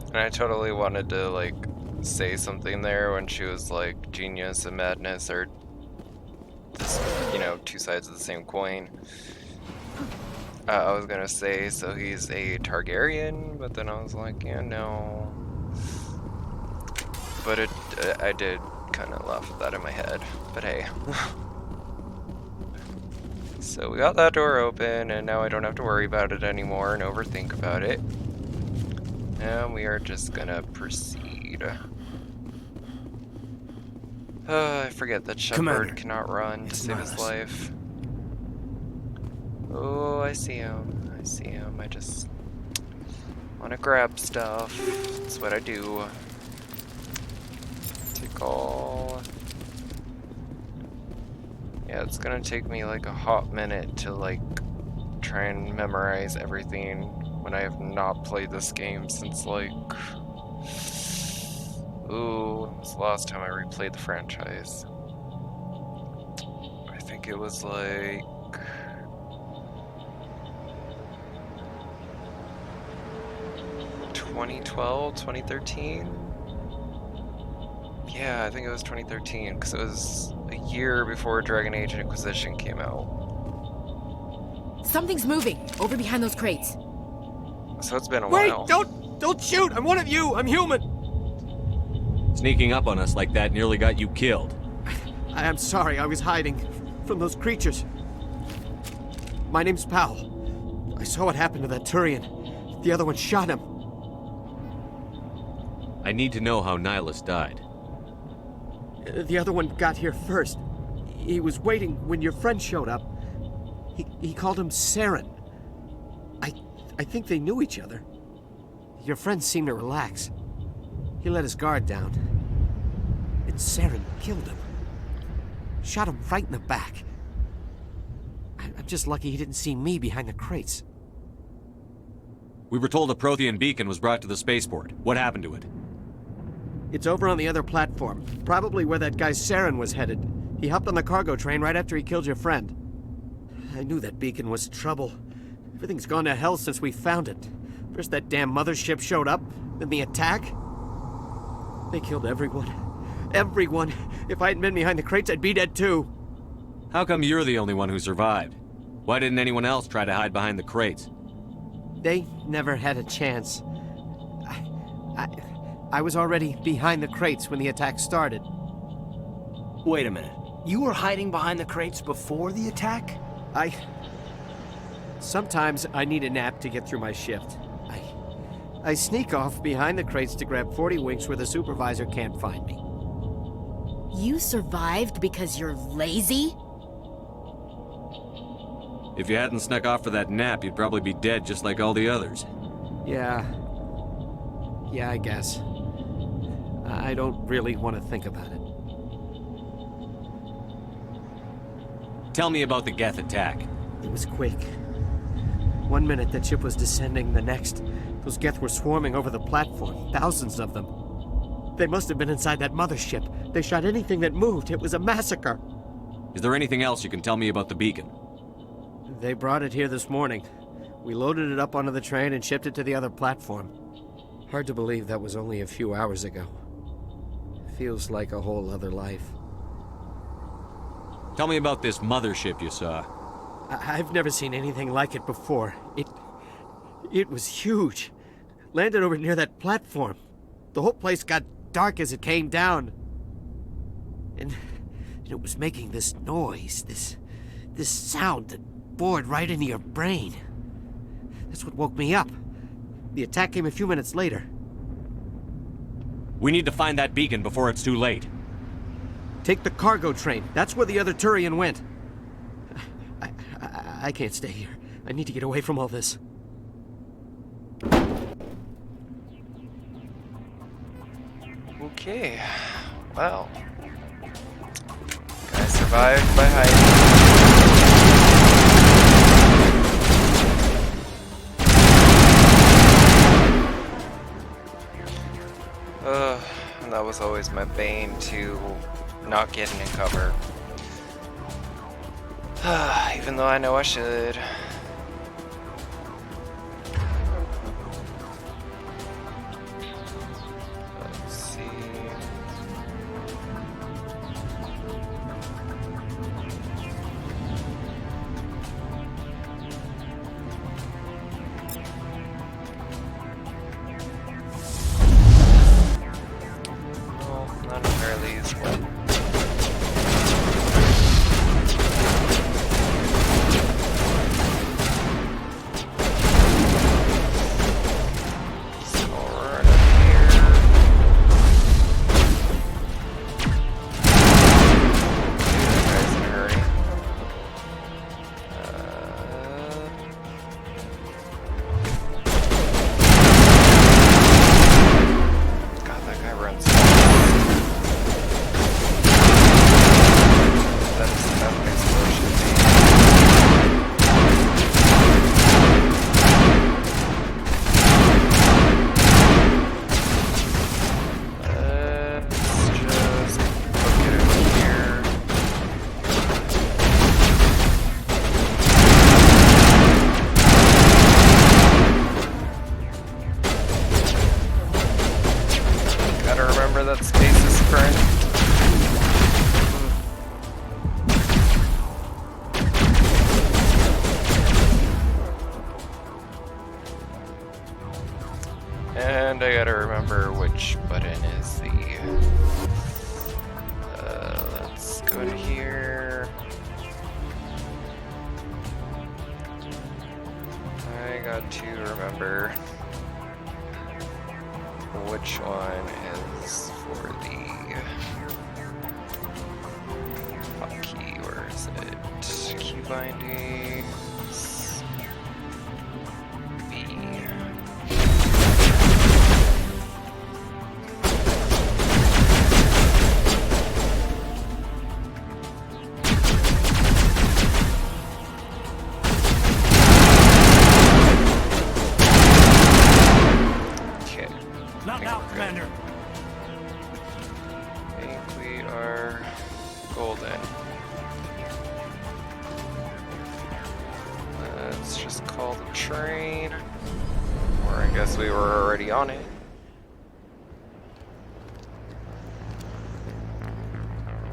And I totally wanted to, like, say something there when she was like, genius and madness are, this, you know, two sides of the same coin. I was gonna say, so he's a Targaryen, but then I was like, yeah, no. But I did kind of laugh at that in my head, but hey. So we got that door open, and now I don't have to worry about it anymore and overthink about it. And we are just gonna proceed. I forget that Shepard cannot run to save his life. Oh, I see him. I see him. I just want to grab stuff. That's what I do. Take all. Yeah, it's gonna take me like a hot minute to like try and memorize everything when I have not played this game since like, ooh, when was the last time I replayed the franchise? I think it was like 2012, 2013? Yeah, I think it was 2013, because it was a year before Dragon Age Inquisition came out. Something's moving, over behind those crates. So it's been a while. Wait, don't shoot! I'm one of you! I'm human! Sneaking up on us like that nearly got you killed. I am sorry, I was hiding from those creatures. My name's Powell. I saw what happened to that Turian. The other one shot him. I need to know how Nihilus died. The other one got here first. He was waiting when your friend showed up. He called him Saren. I think they knew each other. Your friend seemed to relax. He let his guard down. And Saren killed him. Shot him right in the back. I'm just lucky he didn't see me behind the crates. We were told a Prothean beacon was brought to the spaceport. What happened to it? It's over on the other platform. Probably where that guy Saren was headed. He hopped on the cargo train right after he killed your friend. I knew that beacon was trouble. Everything's gone to hell since we found it. First that damn mothership showed up, then the attack. They killed everyone. Everyone! If I hadn't been behind the crates, I'd be dead too. How come you're the only one who survived? Why didn't anyone else try to hide behind the crates? They never had a chance. I was already behind the crates when the attack started. Wait a minute. You were hiding behind the crates before the attack? Sometimes I need a nap to get through my shift. I sneak off behind the crates to grab 40 winks where the supervisor can't find me. You survived because you're lazy? If you hadn't snuck off for that nap, you'd probably be dead just like all the others. Yeah, I guess. I don't really want to think about it. Tell me about the Geth attack. It was quick. 1 minute the ship was descending, the next, those Geth were swarming over the platform, thousands of them. They must have been inside that mothership. They shot anything that moved. It was a massacre. Is there anything else you can tell me about the beacon? They brought it here this morning. We loaded it up onto the train and shipped it to the other platform. Hard to believe that was only a few hours ago. Feels like a whole other life. Tell me about this mothership you saw. I've never seen anything like it before. It was huge. Landed over near that platform. The whole place got dark as it came down. And it was making this noise, this sound that bored right into your brain. That's what woke me up. The attack came a few minutes later. We need to find that beacon before it's too late. Take the cargo train. That's where the other Turian went. I can't stay here. I need to get away from all this. Okay. Well. I survived by hiding. And that was always my bane, to not getting in cover. Even though I know I should. Let's see. Not entirely useful. That stasis current. And I gotta remember which button is the... let's go to here. I got to remember which one is for the hotkey. Where is it? Key bindings. B. just call the train. Or I guess we were already on it.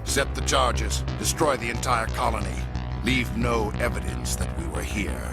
Set the charges. Destroy the entire colony. Leave no evidence that we were here.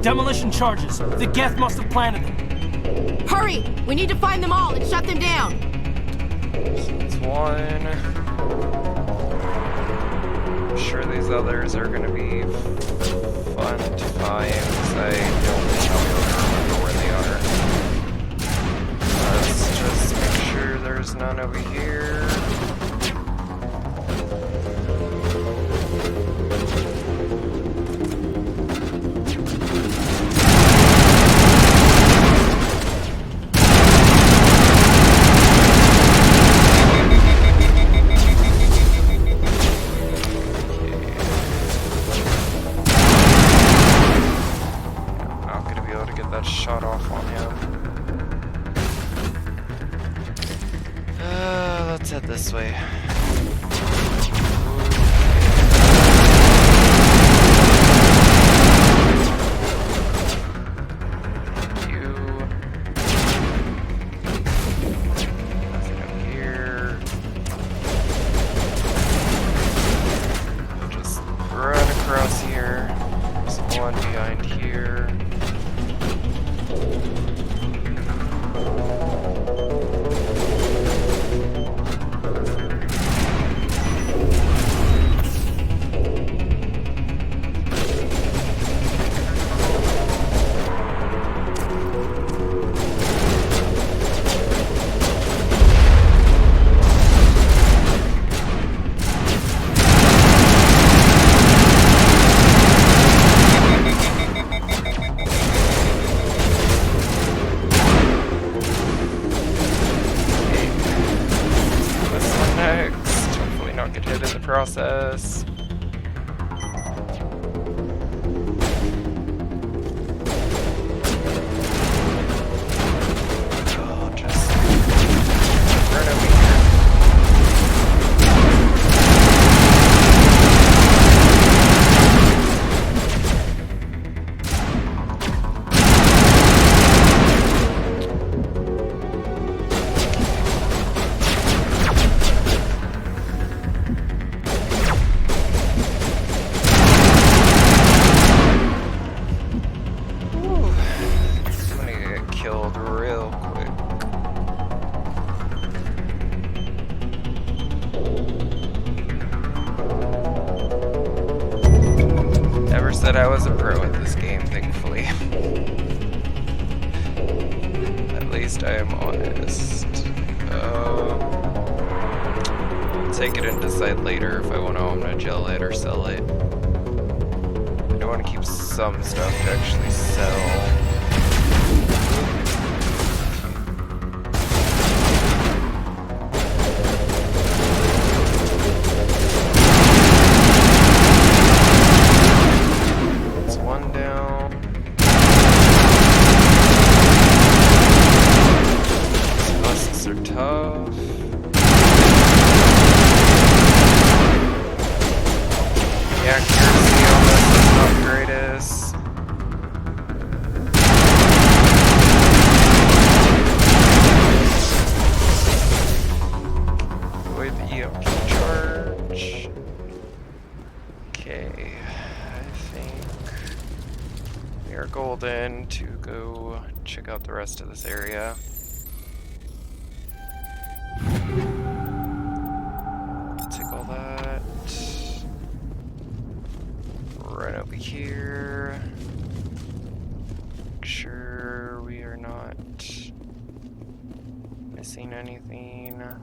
Demolition charges. The Geth must have planted them. Hurry! We need to find them all and shut them down. That's one. I'm sure these others are gonna be fun to find because I don't think I'll be able to remember where they are. Let's just make sure there's none over here. Let's head this way. Nothing up here. We'll just run across here. There's one behind here. Process. Oh, just run over here. Said I was a pro at this game, thankfully. At least I am honest. I'll take it and decide later if I want to own a gel it or sell it. I do want to keep some stuff to actually sell. Golden to go check out the rest of this area. Take all that. Right over here. Missing anything? I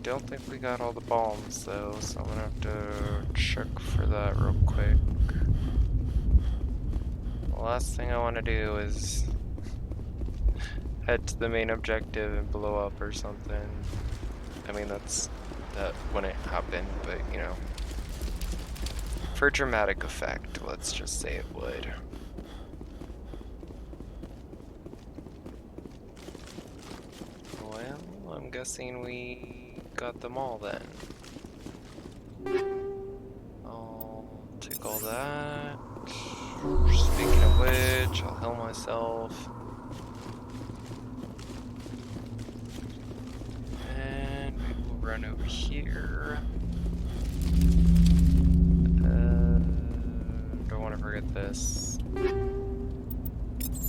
don't think we got all the bombs though, so I'm gonna have to check for that real quick. The last thing I want to do is head to the main objective and blow up or something. I mean, that wouldn't happen, but you know, for dramatic effect, let's just say it would. Well, I'm guessing we got them all then. I'll take all that. Speaking of which, I'll heal myself. And we will run over here. Don't want to forget this.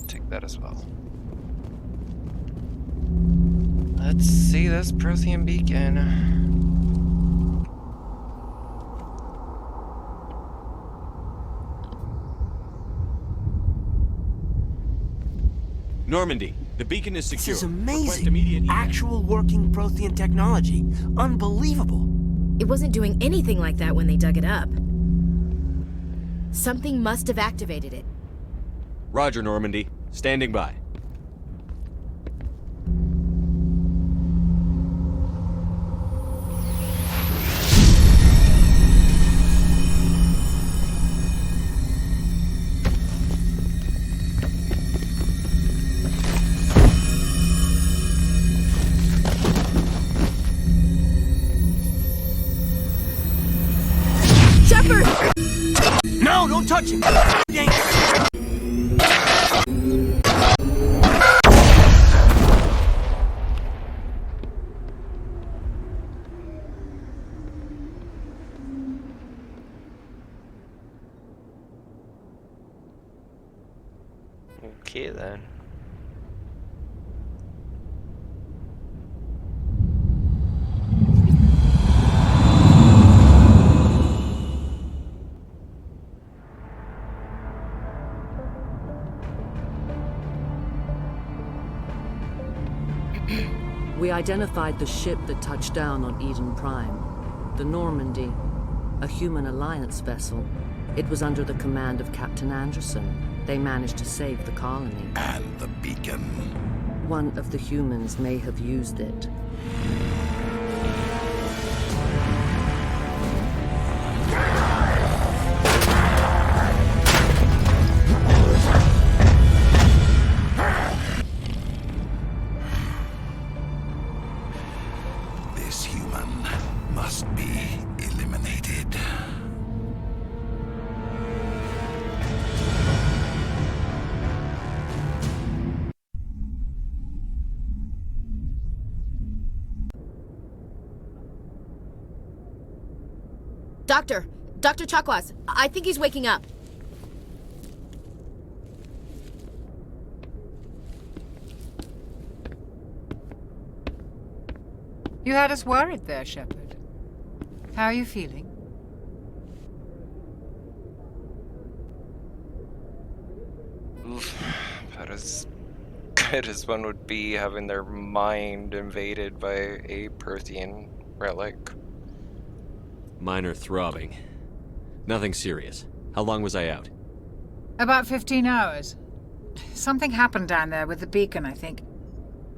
Take that as well. Let's see this Prothean beacon. Normandy, the beacon is secure. This is amazing. Actual working Prothean technology. Unbelievable. It wasn't doing anything like that when they dug it up. Something must have activated it. Roger, Normandy. Standing by. Shepard! No, don't touch him! Okay then. We identified the ship that touched down on Eden Prime, the Normandy, a human alliance vessel. It was under the command of Captain Anderson. They managed to save the colony. And the beacon. One of the humans may have used it. This human must be eliminated. Dr. Chakwas, I think he's waking up. You had us worried there, Shepard. How are you feeling? Oof, about as good as one would be having their mind invaded by a Prothean relic. Minor throbbing. Nothing serious. How long was I out? About 15 hours. Something happened down there with the beacon, I think.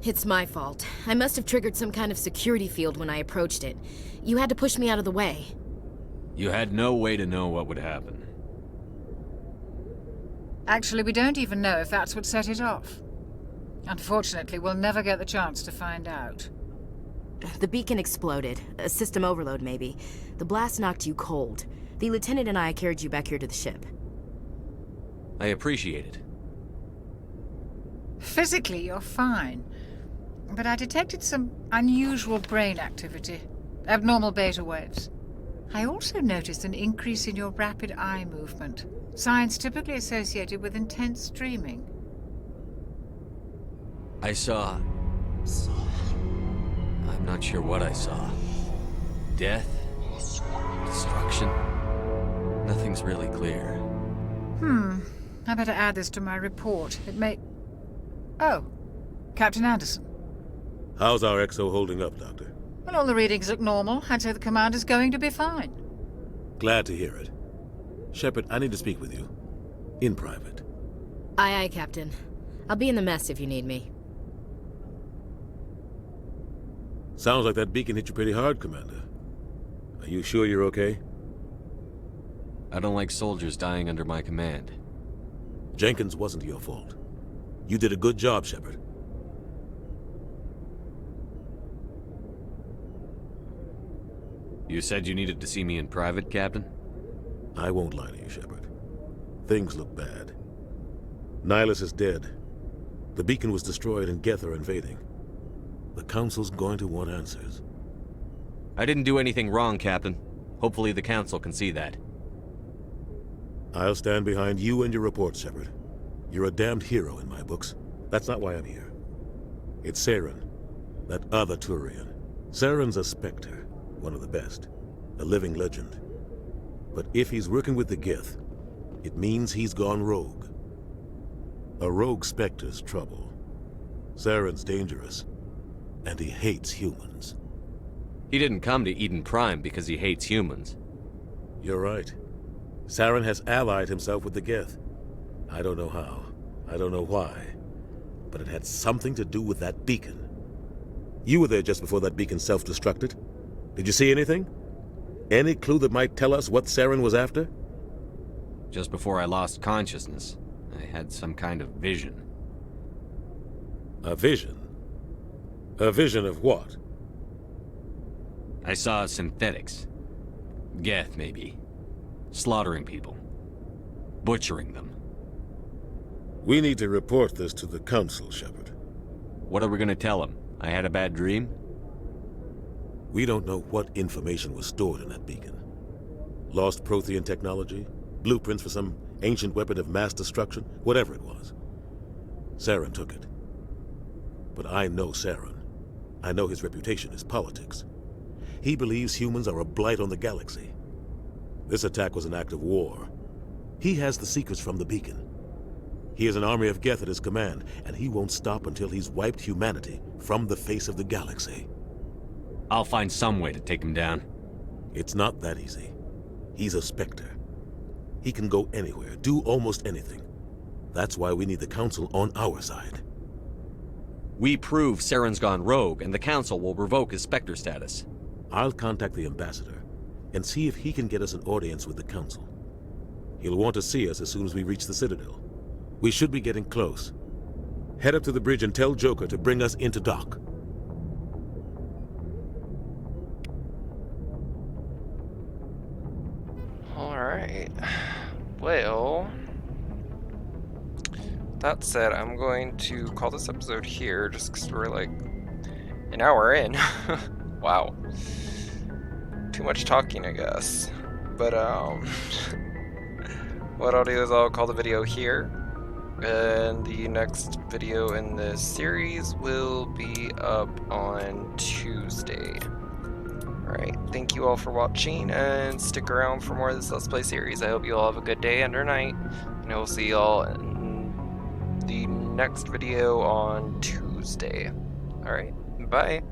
It's my fault. I must have triggered some kind of security field when I approached it. You had to push me out of the way. You had no way to know what would happen. Actually, we don't even know if that's what set it off. Unfortunately, we'll never get the chance to find out. The beacon exploded. A system overload, maybe. The blast knocked you cold. The lieutenant and I carried you back here to the ship. I appreciate it. Physically, you're fine. But I detected some unusual brain activity. Abnormal beta waves. I also noticed an increase in your rapid eye movement. Signs typically associated with intense dreaming. I saw... I'm not sure what I saw. Death? Destruction? Nothing's really clear. I better add this to my report. It may... Oh, Captain Anderson. How's our XO holding up, Doctor? Well, all the readings look normal. I'd say the commander's going to be fine. Glad to hear it. Shepard, I need to speak with you. In private. Aye, aye, Captain. I'll be in the mess if you need me. Sounds like that beacon hit you pretty hard, Commander. Are you sure you're okay? I don't like soldiers dying under my command. Jenkins wasn't your fault. You did a good job, Shepard. You said you needed to see me in private, Captain? I won't lie to you, Shepard. Things look bad. Nihilus is dead. The beacon was destroyed and Geth are invading. The Council's going to want answers. I didn't do anything wrong, Captain. Hopefully the Council can see that. I'll stand behind you and your report, Shepard. You're a damned hero in my books. That's not why I'm here. It's Saren, that other Turian. Saren's a Spectre, one of the best, a living legend. But if he's working with the Geth, it means he's gone rogue. A rogue Spectre's trouble. Saren's dangerous, and he hates humans. He didn't come to Eden Prime because he hates humans. You're right. Saren has allied himself with the Geth. I don't know how. I don't know why. But it had something to do with that beacon. You were there just before that beacon self-destructed. Did you see anything? Any clue that might tell us what Saren was after? Just before I lost consciousness, I had some kind of vision. A vision? A vision of what? I saw synthetics. Geth, maybe. Slaughtering people. Butchering them. We need to report this to the Council, Shepard. What are we gonna tell them? I had a bad dream? We don't know what information was stored in that beacon. Lost Prothean technology? Blueprints for some ancient weapon of mass destruction? Whatever it was. Saren took it. But I know Saren. I know his reputation is politics. He believes humans are a blight on the galaxy. This attack was an act of war. He has the secrets from the beacon. He has an army of Geth at his command, and he won't stop until he's wiped humanity from the face of the galaxy. I'll find some way to take him down. It's not that easy. He's a Spectre. He can go anywhere, do almost anything. That's why we need the Council on our side. We prove Saren's gone rogue, and the Council will revoke his Spectre status. I'll contact the Ambassador and see if he can get us an audience with the Council. He'll want to see us as soon as we reach the Citadel. We should be getting close. Head up to the bridge and tell Joker to bring us into dock. Alright. Well, that said, I'm going to call this episode here just because we're like an hour in. Wow. Too much talking, I guess. But, what I'll do is I'll call the video here. And the next video in this series will be up on Tuesday. Alright, thank you all for watching, and stick around for more of this Let's Play series. I hope you all have a good day and or night, and I will see you all in the next video on Tuesday. Alright, bye.